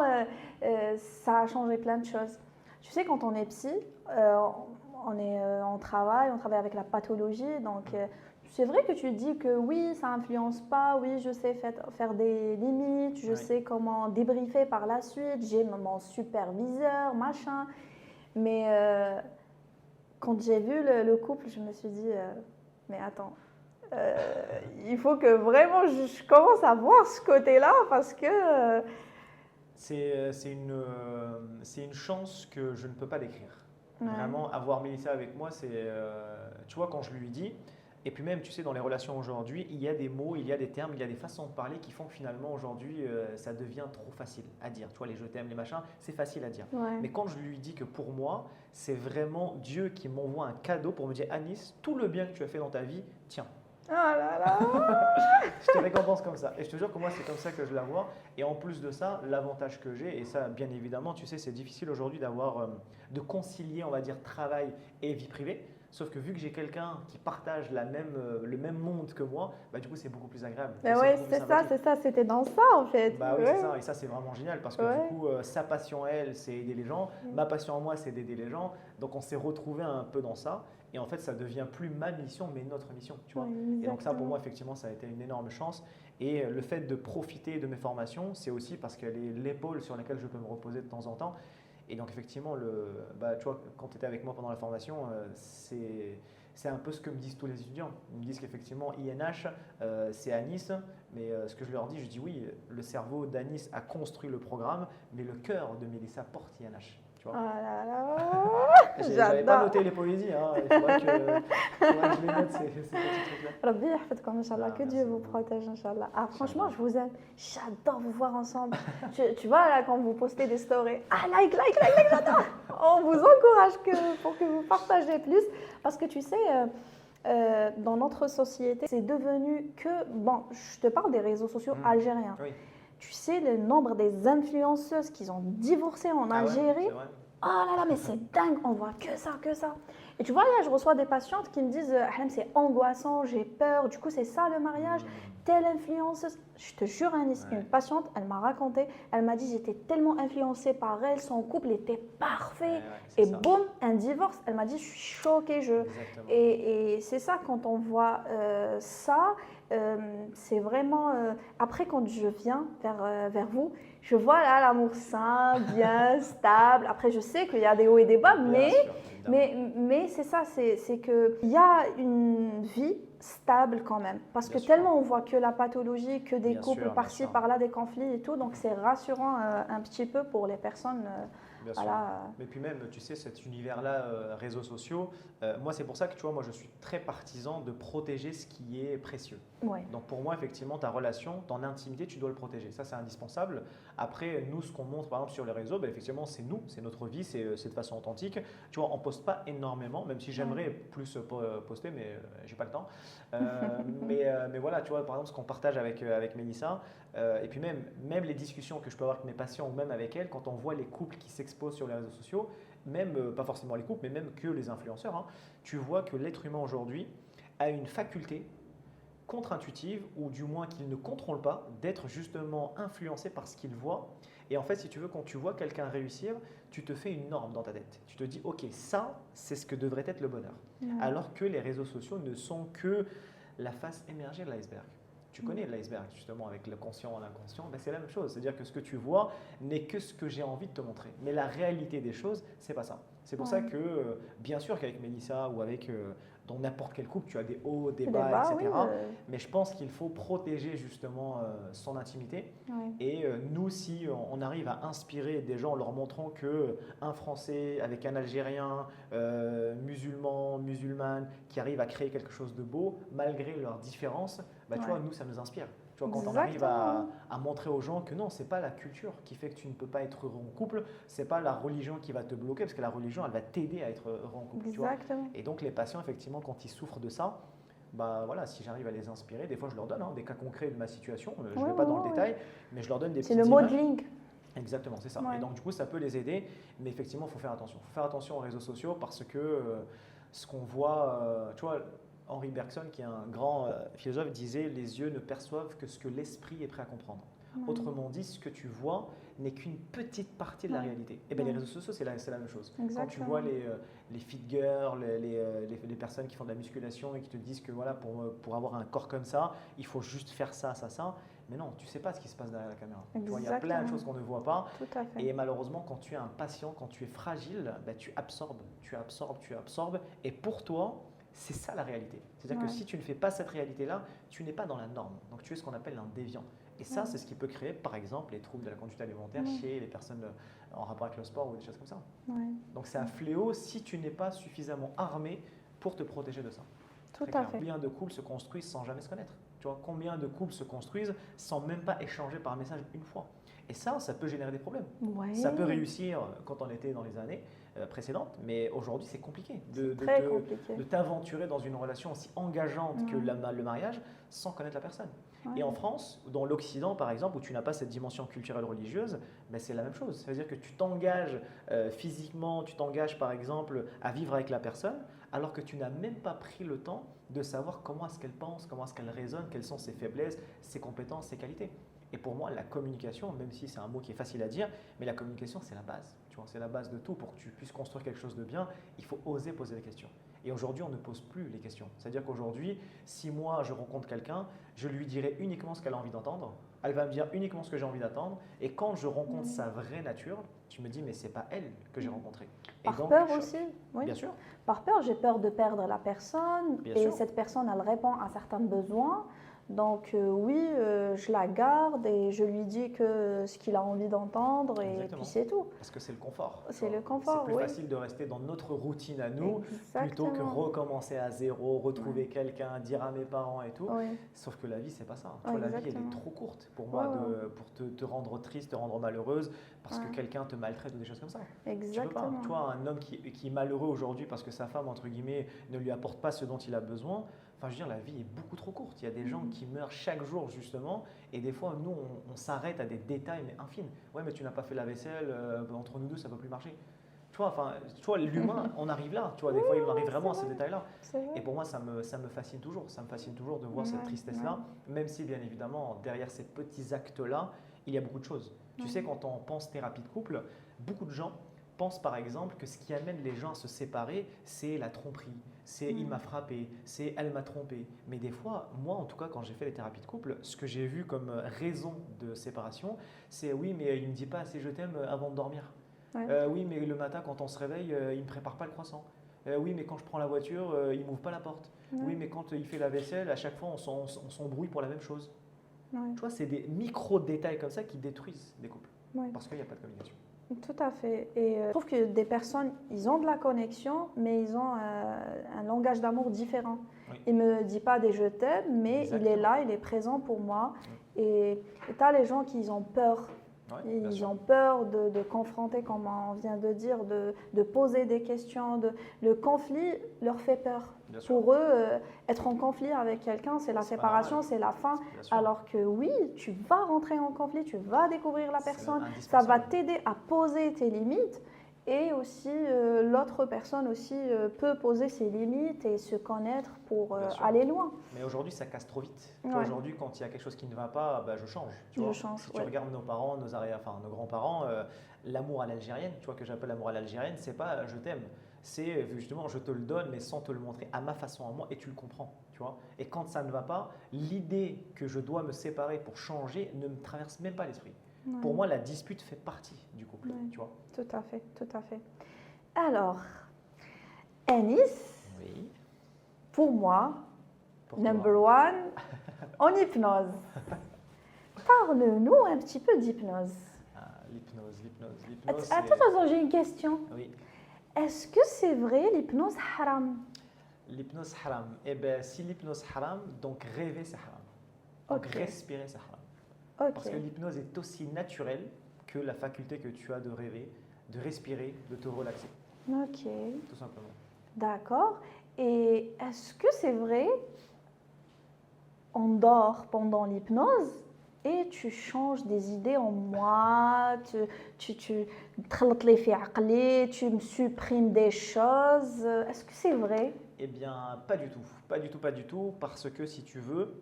[SPEAKER 1] ça a changé plein de choses. Tu sais, quand on est psy, on travaille avec la pathologie, donc c'est vrai que tu dis que oui, ça n'influence pas, oui, je sais faire des limites, je sais comment débriefer par la suite, j'ai mon superviseur, machin, mais quand j'ai vu le couple, je me suis dit, mais attends, il faut que vraiment je commence à voir ce côté-là parce que...
[SPEAKER 2] c'est une chance que je ne peux pas décrire.
[SPEAKER 1] Ouais.
[SPEAKER 2] Vraiment, avoir Mélissa avec moi, tu vois, quand je lui dis, et puis même, tu sais, dans les relations aujourd'hui, il y a des mots, il y a des termes, il y a des façons de parler qui font que finalement, aujourd'hui, ça devient trop facile à dire. Tu vois, les je t'aime, les machins, c'est facile à dire.
[SPEAKER 1] Ouais.
[SPEAKER 2] Mais quand je lui dis que pour moi, c'est vraiment Dieu qui m'envoie un cadeau pour me dire, Anis, tout le bien que tu as fait dans ta vie, tiens.
[SPEAKER 1] Oh là là.
[SPEAKER 2] Je te récompense comme ça. Et je te jure que moi, c'est comme ça que je la vois. Et en plus de ça, l'avantage que j'ai, et ça, bien évidemment, tu sais, c'est difficile aujourd'hui de concilier, on va dire, travail et vie privée. Sauf que vu que j'ai quelqu'un qui partage le même monde que moi, bah, du coup, c'est beaucoup plus agréable.
[SPEAKER 1] Mais oui, c'est ça, c'était dans ça en fait.
[SPEAKER 2] Bah oui,
[SPEAKER 1] ouais.
[SPEAKER 2] c'est ça. Et ça, c'est vraiment génial parce que du coup, sa passion, elle, c'est aider les gens. Ma passion à moi, c'est d'aider les gens. Donc, on s'est retrouvés un peu dans ça. Et en fait, ça devient plus ma mission, mais notre mission. Tu vois. Et donc ça, pour moi, effectivement, ça a été une énorme chance. Et le fait de profiter de mes formations, c'est aussi parce qu'elle est l'épaule sur laquelle je peux me reposer de temps en temps. Et donc, effectivement, tu vois, quand tu étais avec moi pendant la formation, c'est un peu ce que me disent tous les étudiants. Ils me disent qu'effectivement, INH, c'est à Nice. Mais ce que je leur dis, je dis oui, le cerveau d'Anis a construit le programme, mais le cœur de Mélissa porte INH. Tu vois.
[SPEAKER 1] Oh là là.
[SPEAKER 2] J'avais pas noté les poésies, hein. Il faudrait que je les note ces petits trucs-là.
[SPEAKER 1] Rabbi yahfadkoum, Inch'Allah, que Dieu vous
[SPEAKER 2] beaucoup.
[SPEAKER 1] protège, Inch'Allah. Ah, franchement, je vous aime. J'adore vous voir ensemble. Tu vois, là, quand vous postez des stories, like, j'adore. On vous encourage pour que vous partagez plus. Parce que tu sais, dans notre société, c'est devenu que... Bon, je te parle des réseaux sociaux algériens.
[SPEAKER 2] Oui.
[SPEAKER 1] Tu sais, le nombre des influenceuses qui ont divorcé en Algérie.
[SPEAKER 2] Ouais,
[SPEAKER 1] oh là là, mais c'est dingue, on voit que ça, que ça. Et tu vois, là, je reçois des patientes qui me disent Halim, c'est angoissant, j'ai peur, du coup, c'est ça le mariage, telle influenceuse. Je te jure, Anis, une patiente, elle m'a raconté, elle m'a dit j'étais tellement influencée par elle, son couple était parfait. Et boum, un divorce. Elle m'a dit je suis choquée. Et c'est ça, quand on voit ça, c'est vraiment. Après, quand je viens vers vous, je vois là l'amour sain, bien, stable. Après, je sais qu'il y a des hauts et des bas, mais c'est ça, c'est qu'il y a une vie stable quand même. Parce que tellement on voit que la pathologie, que des couples par-ci, par-là, des conflits et tout. Donc, c'est rassurant un petit peu pour les personnes.
[SPEAKER 2] Bien sûr. Mais puis même, tu sais, cet univers-là, réseaux sociaux, moi, c'est pour ça que, tu vois, moi, je suis très partisan de protéger ce qui est précieux.
[SPEAKER 1] Ouais.
[SPEAKER 2] Donc, pour moi, effectivement, ta relation, ton intimité, tu dois le protéger. Ça, c'est indispensable. Après, nous, ce qu'on montre, par exemple, sur les réseaux, effectivement, c'est nous, c'est notre vie, c'est de façon authentique. Tu vois, on ne poste pas énormément, même si j'aimerais plus poster, mais j'ai pas le temps. Mais voilà, tu vois, par exemple, ce qu'on partage avec Mélissa, et puis même les discussions que je peux avoir avec mes patients ou même avec elle, quand on voit les couples qui s'exposent sur les réseaux sociaux, même pas forcément les couples, mais même que les influenceurs, hein, tu vois que l'être humain aujourd'hui a une faculté contre-intuitive, ou du moins qu'il ne contrôle pas, d'être justement influencé par ce qu'il voit. Et en fait, si tu veux, quand tu vois quelqu'un réussir, tu te fais une norme dans ta tête. Tu te dis, ok, ça, c'est ce que devrait être le bonheur. Alors que les réseaux sociaux ne sont que la face émergée de l'iceberg. Tu connais l'iceberg justement avec le conscient et l'inconscient, c'est la même chose. C'est-à-dire que ce que tu vois n'est que ce que j'ai envie de te montrer. Mais la réalité des choses, c'est pas ça. C'est pour ça que, bien sûr qu'avec Mélissa ou avec dans n'importe quel couple, tu as des hauts, des bas, etc. Oui, mais je pense qu'il faut protéger justement son intimité. Et nous, si on arrive à inspirer des gens en leur montrant qu'un Français avec un Algérien, musulman, musulmane, qui arrive à créer quelque chose de beau, malgré leurs différences, tu vois, nous, ça nous inspire. Tu vois, quand on arrive à montrer aux gens que non, ce n'est pas la culture qui fait que tu ne peux pas être heureux en couple, ce n'est pas la religion qui va te bloquer, parce que la religion, elle va t'aider à être heureux en couple. Tu vois. Et donc, les patients, effectivement, quand ils souffrent de ça, voilà, si j'arrive à les inspirer, des fois, je leur donne des cas concrets de ma situation. Je ne vais pas dans le détail, mais je leur donne des petites images.
[SPEAKER 1] C'est le modeling.
[SPEAKER 2] Exactement, c'est ça. Et donc, du coup, ça peut les aider, mais effectivement, il faut faire attention. Il faut faire attention aux réseaux sociaux parce que ce qu'on voit, tu vois, Henri Bergson, qui est un grand philosophe, disait « Les yeux ne perçoivent que ce que l'esprit est prêt à comprendre ». Autrement dit, ce que tu vois n'est qu'une petite partie de la réalité. Et bien les réseaux sociaux, c'est la même chose. Quand tu vois les fit girls, les personnes qui font de la musculation et qui te disent que voilà, pour avoir un corps comme ça, il faut juste faire ça, ça, ça. Mais non, tu ne sais pas ce qui se passe derrière la caméra. Tu vois, il y a
[SPEAKER 1] Exactement.
[SPEAKER 2] plein de choses qu'on ne voit pas.
[SPEAKER 1] Tout à fait.
[SPEAKER 2] Et malheureusement, quand tu es un patient, quand tu es fragile, ben, tu absorbes, tu absorbes, tu absorbes. Et pour toi, c'est ça la réalité. C'est-à-dire que
[SPEAKER 1] Ouais.
[SPEAKER 2] si tu ne fais pas cette réalité-là, tu n'es pas dans la norme. Donc tu es ce qu'on appelle un déviant. Et ça,
[SPEAKER 1] Ouais.
[SPEAKER 2] c'est ce qui peut créer, par exemple, les troubles de la conduite alimentaire
[SPEAKER 1] Ouais.
[SPEAKER 2] chez les personnes en rapport avec le sport ou des choses comme ça.
[SPEAKER 1] Ouais.
[SPEAKER 2] Donc c'est un fléau si tu n'es pas suffisamment armé pour te protéger de ça.
[SPEAKER 1] Tout
[SPEAKER 2] Très
[SPEAKER 1] à
[SPEAKER 2] clair.
[SPEAKER 1] fait.
[SPEAKER 2] Combien de couples se construisent sans jamais se connaître? Tu vois, combien de couples se construisent sans même pas échanger par message une fois? Et ça peut générer des problèmes.
[SPEAKER 1] Ouais.
[SPEAKER 2] Ça peut réussir quand on était dans les années précédentes, mais aujourd'hui c'est compliqué
[SPEAKER 1] Très compliqué.
[SPEAKER 2] de t'aventurer dans une relation aussi engageante que
[SPEAKER 1] Ouais.
[SPEAKER 2] le mariage sans connaître la personne.
[SPEAKER 1] Ouais.
[SPEAKER 2] Et en France, dans l'Occident par exemple, où tu n'as pas cette dimension culturelle religieuse, ben, c'est la même chose. C'est-à-dire que tu t'engages physiquement, tu t'engages par exemple à vivre avec la personne, alors que tu n'as même pas pris le temps de savoir comment est-ce qu'elle pense, comment est-ce qu'elle raisonne, quelles sont ses faiblesses, ses compétences, ses qualités. Et pour moi, la communication, même si c'est un mot qui est facile à dire, mais la communication, c'est la base. Tu vois, c'est la base de tout. Pour que tu puisses construire quelque chose de bien, il faut oser poser des questions. Et aujourd'hui, on ne pose plus les questions. C'est-à-dire qu'aujourd'hui, si moi, je rencontre quelqu'un, je lui dirai uniquement ce qu'elle a envie d'entendre. Elle va me dire uniquement ce que j'ai envie d'attendre. Et quand je rencontre sa vraie nature, tu me dis, mais c'est pas elle que j'ai rencontrée. Et
[SPEAKER 1] Par
[SPEAKER 2] donc,
[SPEAKER 1] peur
[SPEAKER 2] choc.
[SPEAKER 1] aussi. Oui.
[SPEAKER 2] Bien sûr.
[SPEAKER 1] Par peur, j'ai peur de perdre la personne.
[SPEAKER 2] Bien
[SPEAKER 1] Et
[SPEAKER 2] sûr.
[SPEAKER 1] cette personne, elle répond à certains besoins. Donc oui, je la garde et je lui dis que ce qu'il a envie d'entendre et
[SPEAKER 2] Exactement.
[SPEAKER 1] puis c'est tout.
[SPEAKER 2] Parce que c'est le confort.
[SPEAKER 1] C'est
[SPEAKER 2] tu vois.
[SPEAKER 1] le confort,
[SPEAKER 2] C'est plus
[SPEAKER 1] oui.
[SPEAKER 2] facile de rester dans notre routine à nous plutôt que
[SPEAKER 1] Exactement.
[SPEAKER 2] recommencer à zéro, retrouver quelqu'un, dire à mes parents et tout.
[SPEAKER 1] Oui.
[SPEAKER 2] Sauf que la vie, c'est pas ça. Tu
[SPEAKER 1] Ouais,
[SPEAKER 2] vois, la vie, elle est
[SPEAKER 1] exactement.
[SPEAKER 2] trop courte pour moi pour te rendre triste, te rendre malheureuse parce que
[SPEAKER 1] Ouais.
[SPEAKER 2] quelqu'un te maltraite ou des choses comme ça. Tu peux pas.
[SPEAKER 1] Exactement.
[SPEAKER 2] Tu vois, un homme qui est malheureux aujourd'hui parce que sa femme, entre guillemets, ne lui apporte pas ce dont il a besoin. Enfin, je veux dire, la vie est beaucoup trop courte. Il y a des gens qui meurent chaque jour, justement, et des fois, nous, on s'arrête à des détails, mais infimes. Ouais, mais tu n'as pas fait la vaisselle, entre nous deux, ça ne va plus marcher. Tu vois, l'humain, on arrive là. Tu vois, des fois, il en arrive vraiment à ces détails-là.
[SPEAKER 1] C'est vrai.
[SPEAKER 2] Et pour moi, ça me fascine toujours. Ça me fascine toujours de voir cette
[SPEAKER 1] Ouais,
[SPEAKER 2] tristesse-là, même si, bien évidemment, derrière ces petits actes-là, il y a beaucoup de choses. Tu sais, quand on pense thérapie de couple, beaucoup de gens pensent par exemple que ce qui amène les gens à se séparer, c'est la tromperie, c'est il m'a frappé, c'est elle m'a trompé. Mais des fois, moi en tout cas, quand j'ai fait les thérapies de couple, ce que j'ai vu comme raison de séparation, c'est oui, mais il ne me dit pas assez je t'aime avant de dormir.
[SPEAKER 1] Ouais.
[SPEAKER 2] Oui, mais le matin quand on se réveille, il ne me prépare pas le croissant. Oui, mais quand je prends la voiture, il ne m'ouvre pas la porte. Oui, mais quand il fait la vaisselle, à chaque fois on s'embrouille pour la même chose.
[SPEAKER 1] Ouais.
[SPEAKER 2] Tu vois, c'est des micro-détails comme ça qui détruisent des couples.
[SPEAKER 1] Ouais.
[SPEAKER 2] Parce qu'il n'y a pas de communication.
[SPEAKER 1] Tout à fait. Et je trouve que des personnes, ils ont de la connexion, mais ils ont un langage d'amour différent.
[SPEAKER 2] Oui.
[SPEAKER 1] Il ne me dit pas des je t'aime, mais il est là, il est présent pour moi. Et tu as les gens qui ont peur.
[SPEAKER 2] Ouais, bien
[SPEAKER 1] Ils
[SPEAKER 2] sûr.
[SPEAKER 1] ont peur de confronter, comme on vient de dire, de poser des questions. Le conflit leur fait peur.
[SPEAKER 2] Bien sûr.
[SPEAKER 1] Pour eux, être en conflit avec quelqu'un, c'est la
[SPEAKER 2] C'est pas
[SPEAKER 1] séparation,
[SPEAKER 2] normal.
[SPEAKER 1] c'est la fin.
[SPEAKER 2] Bien sûr.
[SPEAKER 1] Alors que oui, tu vas rentrer en conflit, tu vas découvrir la
[SPEAKER 2] C'est
[SPEAKER 1] personne, ça
[SPEAKER 2] indispensable.
[SPEAKER 1] va t'aider à poser tes limites. Et aussi, l'autre personne aussi peut poser ses limites et se connaître pour
[SPEAKER 2] Bien sûr.
[SPEAKER 1] aller loin.
[SPEAKER 2] Mais aujourd'hui, ça casse trop vite. Tu vois,
[SPEAKER 1] Ouais.
[SPEAKER 2] aujourd'hui, quand il y a quelque chose qui ne va pas, bah, je change. Tu
[SPEAKER 1] Je
[SPEAKER 2] vois.
[SPEAKER 1] change,
[SPEAKER 2] Si tu
[SPEAKER 1] ouais.
[SPEAKER 2] regardes nos parents, nos grands-parents, l'amour à l'algérienne, tu vois, que j'appelle l'amour à l'algérienne, c'est pas je t'aime. C'est justement je te le donne, mais sans te le montrer à ma façon, à moi, et tu le comprends. Tu vois. Et quand ça ne va pas, l'idée que je dois me séparer pour changer ne me traverse même pas l'esprit.
[SPEAKER 1] Ouais.
[SPEAKER 2] Pour moi, la dispute fait partie du couple.
[SPEAKER 1] Ouais.
[SPEAKER 2] Tu vois.
[SPEAKER 1] Tout à fait, tout à fait. Alors, Anis,
[SPEAKER 2] Oui.
[SPEAKER 1] pour moi,
[SPEAKER 2] Pour toi.
[SPEAKER 1] number one, en hypnose. Parle-nous un petit peu d'hypnose.
[SPEAKER 2] Ah, l'hypnose.
[SPEAKER 1] Attends, attends, j'ai une question.
[SPEAKER 2] Oui.
[SPEAKER 1] Est-ce que c'est vrai l'hypnose haram?
[SPEAKER 2] L'hypnose haram. Eh bien, si l'hypnose haram, donc rêver c'est haram. Donc
[SPEAKER 1] Ok.
[SPEAKER 2] respirer c'est haram.
[SPEAKER 1] Ok,
[SPEAKER 2] Parce que l'hypnose est aussi naturelle que la faculté que tu as de rêver, de respirer, de te relaxer,
[SPEAKER 1] ok,
[SPEAKER 2] tout simplement.
[SPEAKER 1] d'accord. Et est-ce que c'est vrai, on dort pendant l'hypnose et tu changes des idées en moi, tu تخلط لي في عقلي, tu me supprimes des choses. Est-ce que c'est vrai?
[SPEAKER 2] Eh bien, pas du tout. Pas du tout, pas du tout. Parce que si tu veux,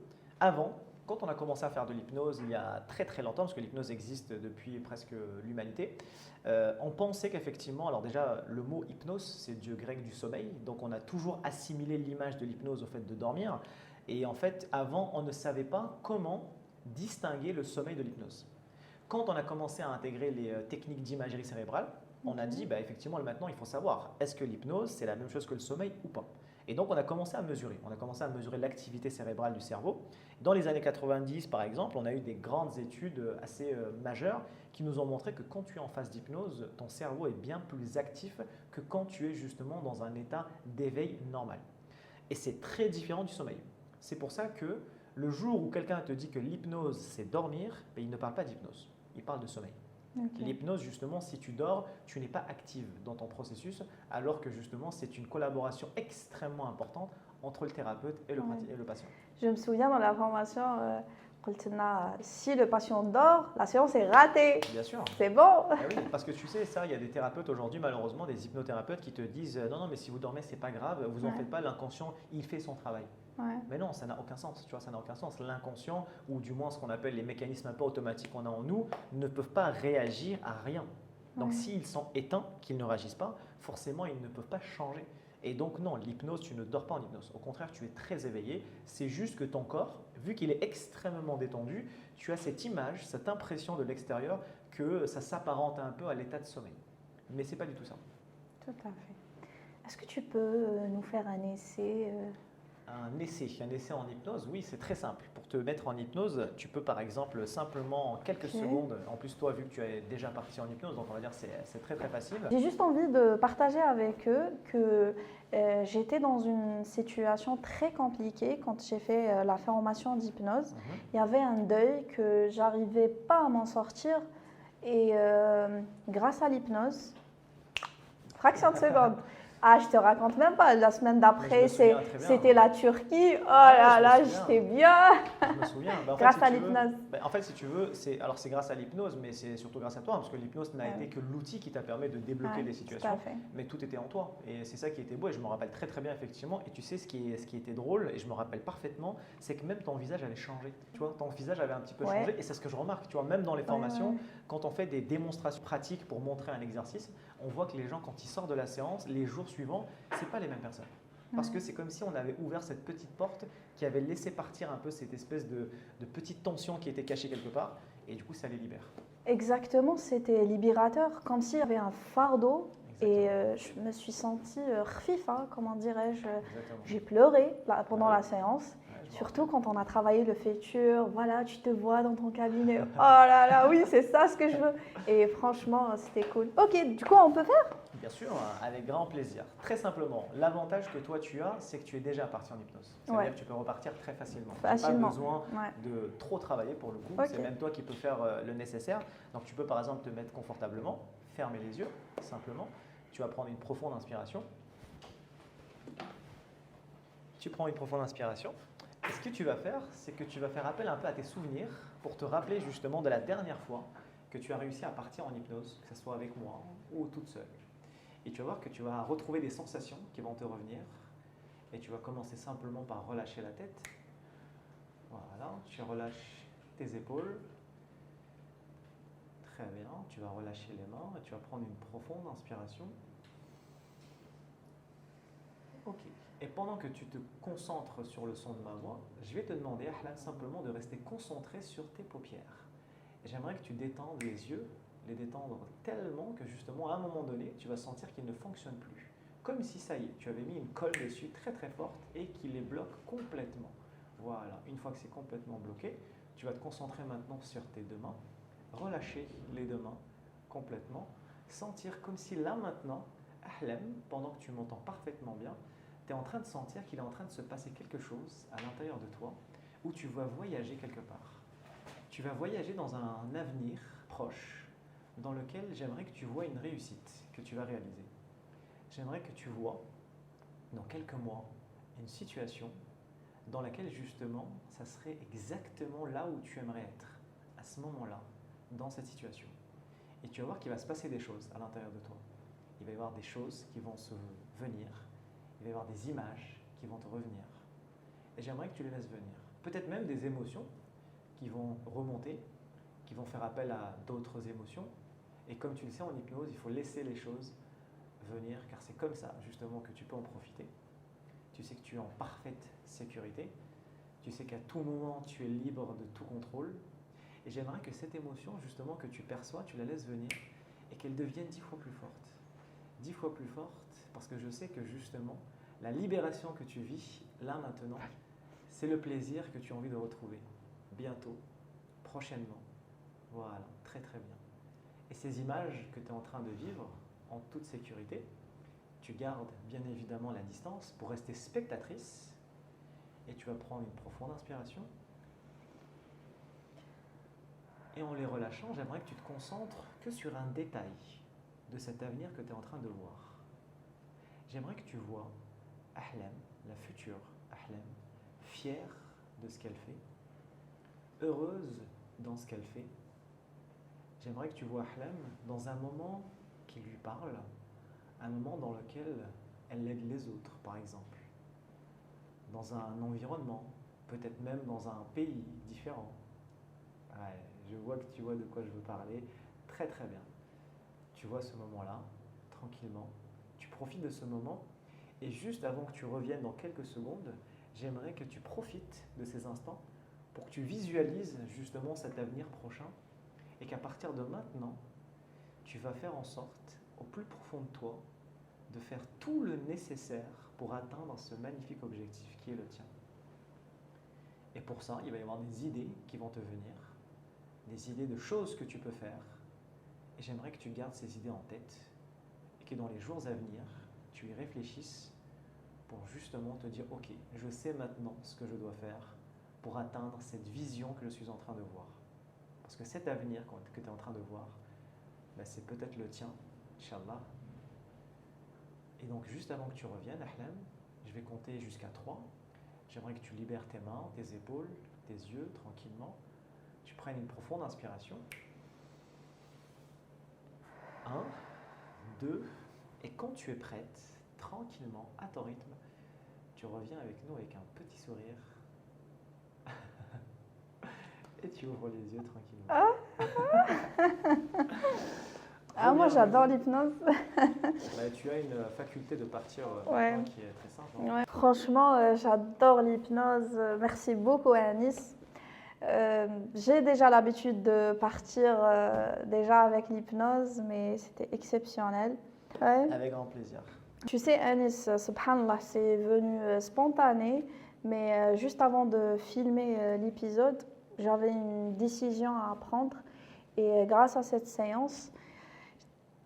[SPEAKER 2] avant, quand on a commencé à faire de l'hypnose il y a très très longtemps, parce que l'hypnose existe depuis presque l'humanité, on pensait qu'effectivement, alors déjà le mot hypnose, c'est du grec du sommeil, donc on a toujours assimilé l'image de l'hypnose au fait de dormir. Et en fait, avant, on ne savait pas comment distinguer le sommeil de l'hypnose. Quand on a commencé à intégrer les techniques d'imagerie cérébrale, on a dit, effectivement, maintenant, il faut savoir, est-ce que l'hypnose, c'est la même chose que le sommeil ou pas? Et donc, on a commencé à mesurer. On a commencé à mesurer l'activité cérébrale du cerveau. Dans les années 90, par exemple, on a eu des grandes études assez majeures qui nous ont montré que quand tu es en phase d'hypnose, ton cerveau est bien plus actif que quand tu es justement dans un état d'éveil normal. Et c'est très différent du sommeil. C'est pour ça que le jour où quelqu'un te dit que l'hypnose, c'est dormir, il ne parle pas d'hypnose, il parle de sommeil. Okay. L'hypnose, justement, si tu dors, tu n'es pas active dans ton processus, alors que justement, c'est une collaboration extrêmement importante entre le thérapeute et le patient.
[SPEAKER 1] Je me souviens dans la formation, si le patient dort, la séance est ratée.
[SPEAKER 2] Bien sûr.
[SPEAKER 1] C'est bon.
[SPEAKER 2] Oui, parce que tu sais, ça, il y a des thérapeutes aujourd'hui, malheureusement, des hypnothérapeutes qui te disent non, mais si vous dormez, c'est pas grave, vous en faites pas, l'inconscient, il fait son travail. Mais non, ça n'a aucun sens, tu vois, ça n'a aucun sens. L'inconscient, ou du moins ce qu'on appelle les mécanismes un peu automatiques qu'on a en nous, ne peuvent pas réagir à rien. Donc s'ils sont éteints, qu'ils ne réagissent pas, forcément, ils ne peuvent pas changer. Et donc non, l'hypnose, tu ne dors pas en hypnose. Au contraire, tu es très éveillé. C'est juste que ton corps, vu qu'il est extrêmement détendu, tu as cette image, cette impression de l'extérieur que ça s'apparente un peu à l'état de sommeil. Mais ce n'est pas du tout ça.
[SPEAKER 1] Tout à fait. Est-ce que tu peux nous faire un essai
[SPEAKER 2] Un essai en hypnose, oui, c'est très simple. Pour te mettre en hypnose, tu peux par exemple simplement en quelques secondes, en plus toi vu que tu es déjà parti en hypnose, donc on va dire c'est très très facile.
[SPEAKER 1] J'ai juste envie de partager avec eux que j'étais dans une situation très compliquée quand j'ai fait la formation d'hypnose. Il y avait un deuil que j'arrivais pas à m'en sortir et grâce à l'hypnose, fraction de seconde. Ah, je te raconte même pas. La semaine d'après, c'était la Turquie. Oh là là, j'étais bien.
[SPEAKER 2] Je me souviens.
[SPEAKER 1] Grâce à l'hypnose.
[SPEAKER 2] En fait, si tu veux, c'est grâce à l'hypnose, mais c'est surtout grâce à toi, parce que l'hypnose n'a été que l'outil qui t'a permis de débloquer les situations. Mais tout était en toi. Et c'est ça qui était beau. Et je me rappelle très très bien, effectivement. Et tu sais, ce qui était drôle, et je me rappelle parfaitement, c'est que même ton visage avait changé. Tu vois, ton visage avait un petit peu changé. Et c'est ce que je remarque. Tu vois, même dans les formations, quand on fait des démonstrations pratiques pour montrer un exercice, on voit que les gens, quand ils sortent de la séance, les jours suivants, ce n'est pas les mêmes personnes. Parce que c'est comme si on avait ouvert cette petite porte qui avait laissé partir un peu cette espèce de petite tension qui était cachée quelque part, et du coup, ça les libère.
[SPEAKER 1] Exactement, c'était libérateur, comme s'il y avait un fardeau. Et je me suis sentie khfif, comment dirais-je. J'ai pleuré pendant la séance. Surtout quand on a travaillé le futur, voilà, tu te vois dans ton cabinet. Oh là là, oui, c'est ça ce que je veux. Et franchement, c'était cool. Ok, du coup, on peut faire?
[SPEAKER 2] Bien sûr, avec grand plaisir. Très simplement, l'avantage que toi tu as, c'est que tu es déjà parti en hypnose. C'est-à-dire que tu peux repartir très facilement. Tu n'as pas besoin de trop travailler pour le coup. C'est même toi qui peux faire le nécessaire. Donc tu peux par exemple te mettre confortablement, fermer les yeux, simplement. Tu vas prendre une profonde inspiration. Tu prends une profonde inspiration. Et ce que tu vas faire, c'est que tu vas faire appel un peu à tes souvenirs pour te rappeler justement de la dernière fois que tu as réussi à partir en hypnose, que ce soit avec moi ou toute seule. Et tu vas voir que tu vas retrouver des sensations qui vont te revenir. Et tu vas commencer simplement par relâcher la tête. Voilà, tu relâches tes épaules. Très bien, tu vas relâcher les mains et tu vas prendre une profonde inspiration. Ok. Et pendant que tu te concentres sur le son de ma voix, je vais te demander, Ahlan, simplement de rester concentré sur tes paupières. Et j'aimerais que tu détendes les yeux, les détendre tellement que justement, à un moment donné, tu vas sentir qu'ils ne fonctionnent plus. Comme si, ça y est, tu avais mis une colle dessus très très forte et qu'il les bloque complètement. Voilà, une fois que c'est complètement bloqué, tu vas te concentrer maintenant sur tes deux mains, relâcher les deux mains complètement, sentir comme si là maintenant, Ahlan, pendant que tu m'entends parfaitement bien, tu es en train de sentir qu'il est en train de se passer quelque chose à l'intérieur de toi où tu vas voyager quelque part. Tu vas voyager dans un avenir proche dans lequel j'aimerais que tu vois une réussite que tu vas réaliser. J'aimerais que tu vois dans quelques mois une situation dans laquelle justement ça serait exactement là où tu aimerais être à ce moment-là, dans cette situation. Et tu vas voir qu'il va se passer des choses à l'intérieur de toi. Il va y avoir des choses qui vont se venir. Il va y avoir des images qui vont te revenir. Et j'aimerais que tu les laisses venir. Peut-être même des émotions qui vont remonter, qui vont faire appel à d'autres émotions. Et comme tu le sais, en hypnose, il faut laisser les choses venir, car c'est comme ça, justement, que tu peux en profiter. Tu sais que tu es en parfaite sécurité. Tu sais qu'à tout moment, tu es libre de tout contrôle. Et j'aimerais que cette émotion, justement, que tu perçois, tu la laisses venir et qu'elle devienne 10 fois plus forte. 10 fois plus forte, parce que je sais que justement, la libération que tu vis, là maintenant, c'est le plaisir que tu as envie de retrouver. Bientôt, prochainement. Voilà, très très bien. Et ces images que tu es en train de vivre, en toute sécurité, tu gardes bien évidemment la distance pour rester spectatrice et tu vas prendre une profonde inspiration. Et en les relâchant, j'aimerais que tu te concentres que sur un détail de cet avenir que tu es en train de voir. J'aimerais que tu vois Ahlam, la future Ahlam, fière de ce qu'elle fait, heureuse dans ce qu'elle fait. J'aimerais que tu vois Ahlam dans un moment qui lui parle, un moment dans lequel elle aide les autres, par exemple, dans un environnement, peut-être même dans un pays différent. Ouais, je vois que tu vois de quoi je veux parler. Très très bien. Tu vois ce moment-là, tranquillement. Tu profites de ce moment et juste avant que tu reviennes dans quelques secondes, j'aimerais que tu profites de ces instants pour que tu visualises justement cet avenir prochain et qu'à partir de maintenant, tu vas faire en sorte, au plus profond de toi, de faire tout le nécessaire pour atteindre ce magnifique objectif qui est le tien. Et pour ça, il va y avoir des idées qui vont te venir, des idées de choses que tu peux faire. Et j'aimerais que tu gardes ces idées en tête et que dans les jours à venir, tu y réfléchisses pour justement te dire « Ok, je sais maintenant ce que je dois faire pour atteindre cette vision que je suis en train de voir. » Parce que cet avenir que tu es en train de voir, ben c'est peut-être le tien, Inch'Allah. Et donc, juste avant que tu reviennes, Ahlam, je vais compter jusqu'à 3. J'aimerais que tu libères tes mains, tes épaules, tes yeux, tranquillement. Tu prennes une profonde inspiration. 1, 2, et quand tu es prête, tranquillement, à ton rythme, tu reviens avec nous avec un petit sourire. Et tu ouvres les yeux tranquillement.
[SPEAKER 1] Ah, moi j'adore l'hypnose.
[SPEAKER 2] Bah, tu as une faculté de partir qui est très simple. Hein.
[SPEAKER 1] Ouais. Franchement, j'adore l'hypnose. Merci beaucoup, Anis. J'ai déjà l'habitude de partir déjà avec l'hypnose, mais c'était exceptionnel. Ouais.
[SPEAKER 2] Avec grand plaisir.
[SPEAKER 1] Tu sais, Anis, subhanallah, c'est venu spontané, mais juste avant de filmer l'épisode, j'avais une décision à prendre et grâce à cette séance,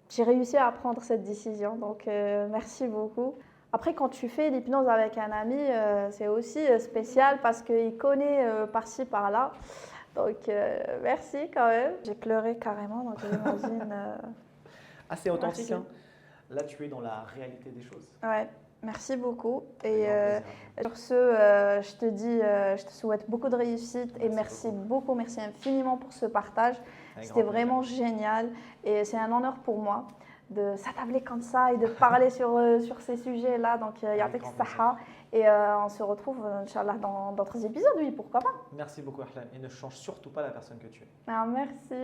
[SPEAKER 1] j'ai réussi à prendre cette décision, donc merci beaucoup. Après, quand tu fais l'hypnose avec un ami, c'est aussi spécial parce qu'il connaît par-ci, par-là. Donc, merci quand même. J'ai pleuré carrément, donc j'imagine.
[SPEAKER 2] Ah, c'est authentique, hein. Là, tu es dans la réalité des choses.
[SPEAKER 1] Ouais, merci beaucoup. Et sur ce, je te dis, je te souhaite beaucoup de réussite et merci beaucoup, merci infiniment pour ce partage. C'était vraiment génial et c'est un honneur pour moi de s'attabler comme ça et de parler sur ces sujets-là. Donc, Yatik Saha. Et on se retrouve, Inch'Allah, dans d'autres épisodes, oui, pourquoi pas.
[SPEAKER 2] Merci beaucoup, Ahlam. Et ne change surtout pas la personne que tu es.
[SPEAKER 1] Ah, merci.